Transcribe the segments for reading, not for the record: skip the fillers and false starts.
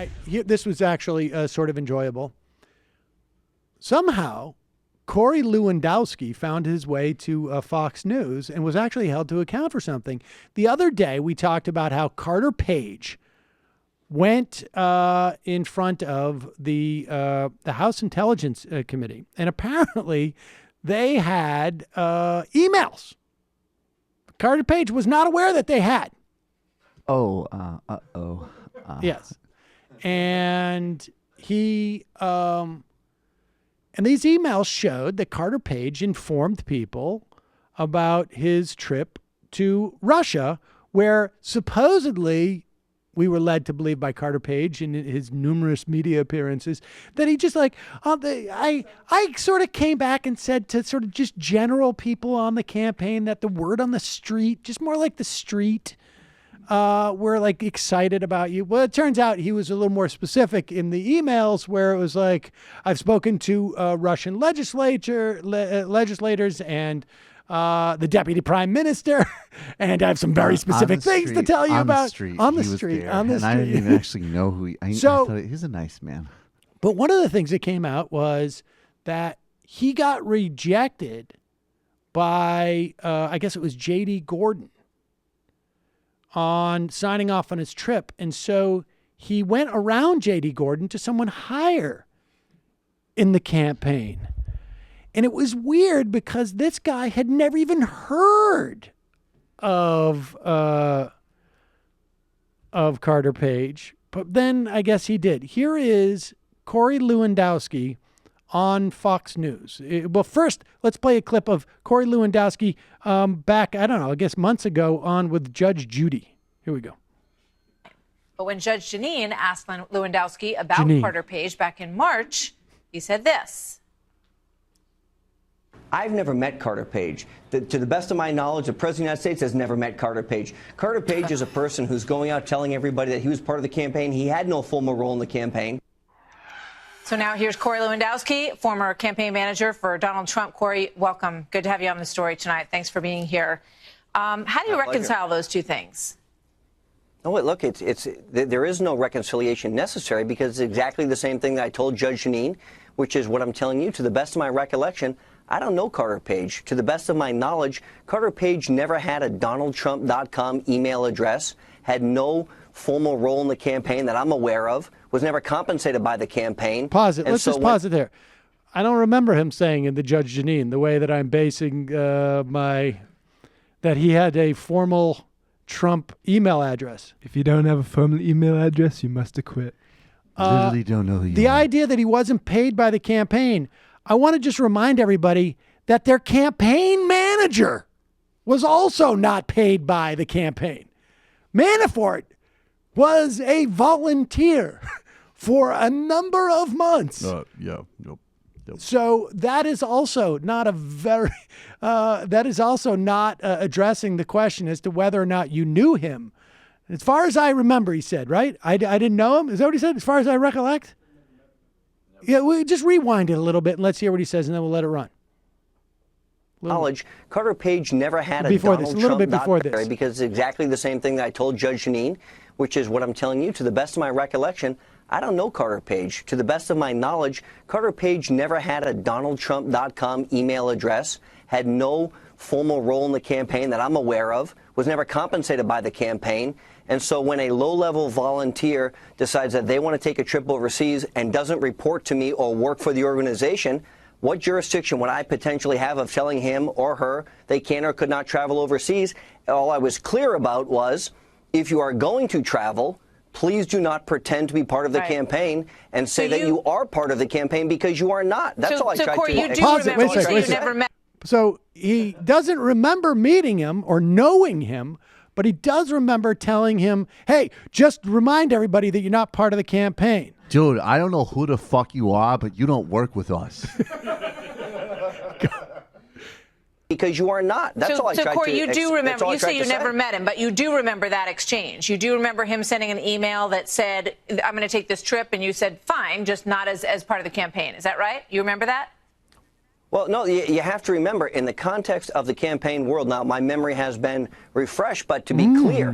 right, this was actually sort of enjoyable. Somehow, Corey Lewandowski found his way to Fox News and was actually held to account for something. The other day, we talked about how Carter Page went in front of the House Intelligence Committee, and apparently they had emails. Carter Page was not aware that they had. Yes. And he, and these emails showed that Carter Page informed people about his trip to Russia, where supposedly we were led to believe by Carter Page in his numerous media appearances that he just like, I sort of came back and said to sort of just general people on the campaign that the word on the street, just more like the street, were like excited about you. Well, it turns out he was a little more specific in the emails where it was like, I've spoken to Russian legislators and the deputy prime minister, and I have some very specific things to tell you about. On the street. And I didn't even actually know who I thought he's a nice man. But one of the things that came out was that he got rejected by, I guess it was J.D. Gordon, on signing off on his trip. And so he went around J.D. Gordon to someone higher in the campaign. And it was weird because this guy had never even heard of Carter Page. But then I guess he did. Here is Corey Lewandowski on Fox News. Well, first, let's play a clip of Corey Lewandowski back, I don't know, I guess months ago on with Judge Judy. Here we go. But when Judge Janine asked Lewandowski about Carter Page back in March, he said this. I've never met Carter Page. To the best of my knowledge, the President of the United States has never met Carter Page. Carter Page is a person who's going out telling everybody that he was part of the campaign. He had no formal role in the campaign. So now here's Corey Lewandowski, former campaign manager for Donald Trump. Corey, welcome. Good to have you on the story tonight. Thanks for being here. How do you reconcile those two things? No, look, there is no reconciliation necessary because it's exactly the same thing that I told Judge Janine, which is what I'm telling you. To the best of my recollection, I don't know Carter Page. To the best of my knowledge, Carter Page never had a DonaldTrump.com email address, had no formal role in the campaign that I'm aware of, was never compensated by the campaign. Pause it. Let's just pause it there. I don't remember him saying in the Judge Janine, the way that I'm basing that he had a formal Trump email address. If you don't have a formal email address, you must acquit. Literally don't know who you are. The idea that he wasn't paid by the campaign, I want to just remind everybody that their campaign manager was also not paid by the campaign. Manafort was a volunteer for a number of months. Yep. So that is also not addressing the question as to whether or not you knew him. As far as I remember, he said, right? I didn't know him. Is that what he said? As far as I recollect? Yeah, we just rewind it a little bit and let's hear what he says and then we'll let it run. Knowledge, Carter Page never had a little bit before this, because it's exactly the same thing that I told Judge Janine, which is what I'm telling you. To the best of my recollection, I don't know Carter Page. To the best of my knowledge, Carter Page never had a DonaldTrump.com email address, had no formal role in the campaign that I'm aware of, was never compensated by the campaign. And so when a low-level volunteer decides that they want to take a trip overseas and doesn't report to me or work for the organization, what jurisdiction would I potentially have of telling him or her they can or could not travel overseas? All I was clear about was, if you are going to travel, please do not pretend to be part of the campaign and say that you are part of the campaign, because you are not. That's all I tried Corey, to you do pause it. remember, Wait a second. you never met. So he doesn't remember meeting him or knowing him, but he does remember telling him, hey, just remind everybody that you're not part of the campaign. Dude, I don't know who the fuck you are, but you don't work with us. Because you are not. That's all I tried to. So, Corey, you do remember, you say you never met him, but you do remember that exchange. You do remember him sending an email that said, I'm going to take this trip, and you said, fine, just not as part of the campaign. Is that right? You remember that? Well, no, you have to remember, in the context of the campaign world, now my memory has been refreshed, but to be clear,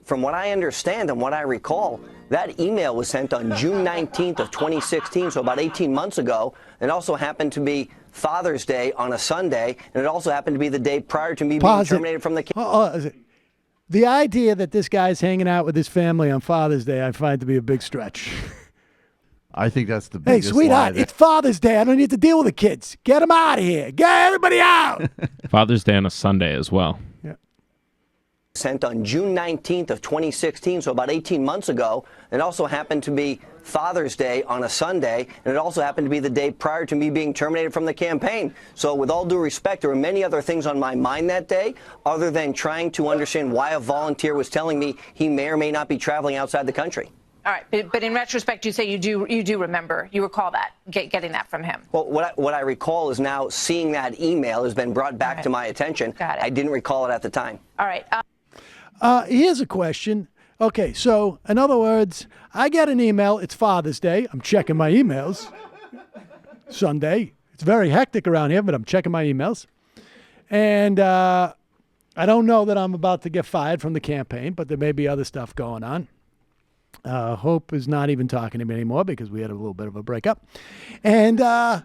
from what I understand and what I recall, That email was sent on June 19th of 2016, so about 18 months ago. It also happened to be Father's Day on a Sunday, and it also happened to be the day prior to me being terminated from the... The idea that this guy's hanging out with his family on Father's Day, I find to be a big stretch. I think that's the biggest Hey, sweetheart, lie. it's Father's Day. I don't need to deal with the kids. Get them out of here. Get everybody out. Father's Day on a Sunday as well. Yeah. Sent on June 19th of 2016, so about 18 months ago. It also happened to be Father's Day on a Sunday, and it also happened to be the day prior to me being terminated from the campaign. So with all due respect, there were many other things on my mind that day other than trying to understand why a volunteer was telling me he may or may not be traveling outside the country. All right, but in retrospect, you say you do remember, you recall that, getting that from him. Well, what I recall is now seeing that email has been brought back to my attention. Got it. I didn't recall it at the time. All right. Here's a question. Okay, so in other words, I get an email. It's Father's Day. I'm checking my emails. Sunday. It's very hectic around here, but I'm checking my emails. And I don't know that I'm about to get fired from the campaign, but there may be other stuff going on. Hope is not even talking to me anymore because we had a little bit of a breakup. And I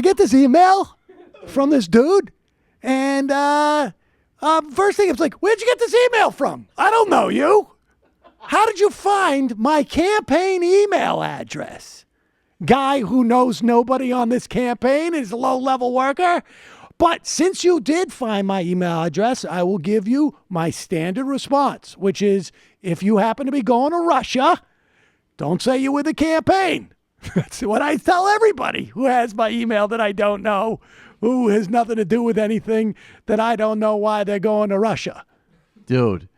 get this email from this dude, and first thing, it's like, where'd you get this email from? I don't know you. How did you find my campaign email address? Guy who knows nobody on this campaign is a low-level worker. But since you did find my email address, I will give you my standard response, which is if you happen to be going to Russia, don't say you were the campaign. That's what I tell everybody who has my email that I don't know, who has nothing to do with anything, that I don't know why they're going to Russia. Dude,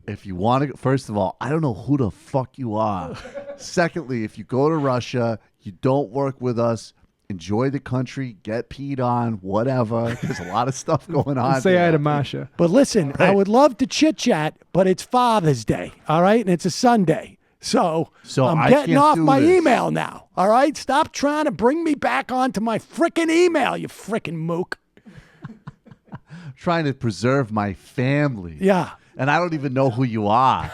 if you want to, first of all, I don't know who the fuck you are. Secondly, if you go to Russia, you don't work with us. Enjoy the country, get peed on, whatever. There's a lot of stuff going on. Say hi to Masha. But listen, I would love to chit-chat, but it's Father's Day, all right? And it's a Sunday. So I'm getting off my email now, all right? Stop trying to bring me back onto my frickin' email, you frickin' mook. Trying to preserve my family. Yeah. And I don't even know who you are.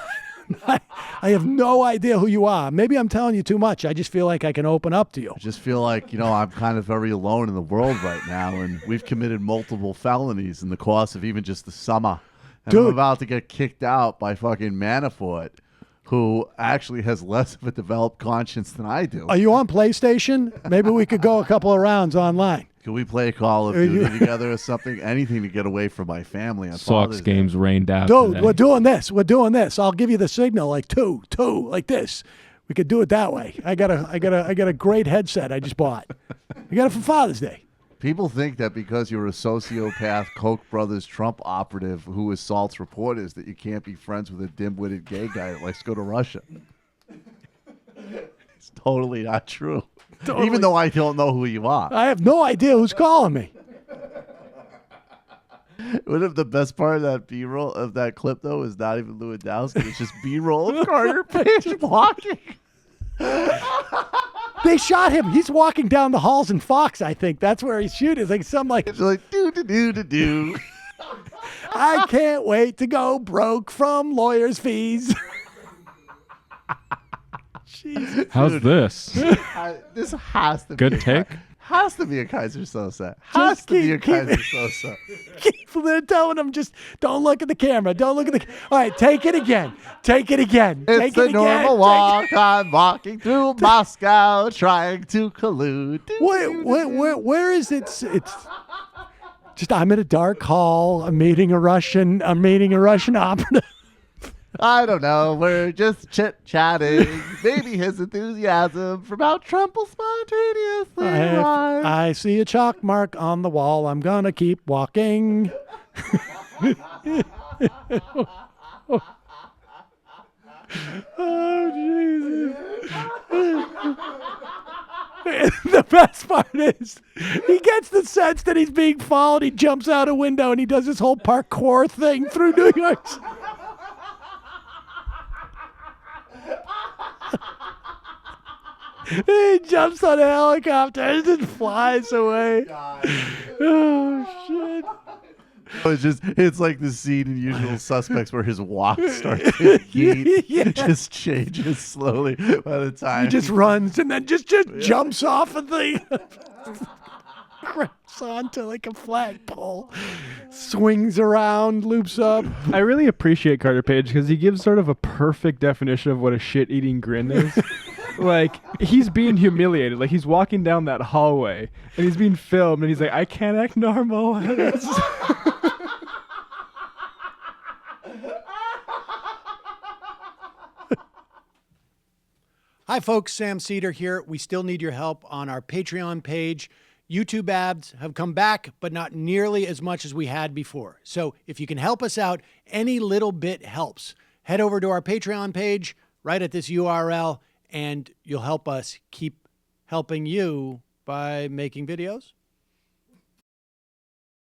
I have no idea who you are. Maybe I'm telling you too much. I just feel like I can open up to you. I just feel like, I'm kind of very alone in the world right now, and we've committed multiple felonies in the course of even just the summer. And I'm about to get kicked out by fucking Manafort, who actually has less of a developed conscience than I do. Are you on PlayStation? Maybe we could go a couple of rounds online. Can we play Call of Duty together or something? Anything to get away from my family. Sox games rained out. Dude, today. we're doing this. I'll give you the signal, like two, like this. We could do it that way. I got a great headset I just bought. I got it for Father's Day. People think that because you're a sociopath, Koch brothers Trump operative who assaults reporters, that you can't be friends with a dim-witted gay guy that likes to go to Russia. It's totally not true. Totally. Even though I don't know who you are. I have no idea who's calling me. What if the best part of that B-roll of that clip, though, is not even Lewandowski? It's just B-roll of Carter Page walking. They shot him. He's walking down the halls in Fox, I think. That's where he's shooting. It's like It's like, do-do-do-do-do. I can't wait to go broke from lawyers' fees. Jesus. How's this? This has to Good be take. Has to be a Kaiser Sosa. Has to be a Kaiser Sosa. They're telling him just don't look at the camera. Don't look at the. All right, take it again. Take it again. It's a normal walk. I'm walking through Moscow, trying to collude. Where is it? It's just I'm in a dark hall. I'm meeting a Russian operative. I don't know. We're just chit-chatting. Maybe his enthusiasm for how Trump will spontaneously arrive. I see a chalk mark on the wall. I'm going to keep walking. Oh, Jesus. The best part is he gets the sense that he's being followed. He jumps out a window and he does this whole parkour thing through New York. He jumps on a helicopter and just flies away. Oh, shit. It's like the scene in Usual Suspects where his walk starts to just changes slowly by the time he just runs and then just jumps off of the grabs onto like a flagpole, swings around, loops up. I really appreciate Carter Page because he gives sort of a perfect definition of what a shit-eating grin is. Like, he's being humiliated. Like, he's walking down that hallway, and he's being filmed, and he's like, I can't act normal. Hi, folks. Sam Seder here. We still need your help on our Patreon page. YouTube ads have come back, but not nearly as much as we had before. So if you can help us out, any little bit helps. Head over to our Patreon page right at this URL, and you'll help us keep helping you by making videos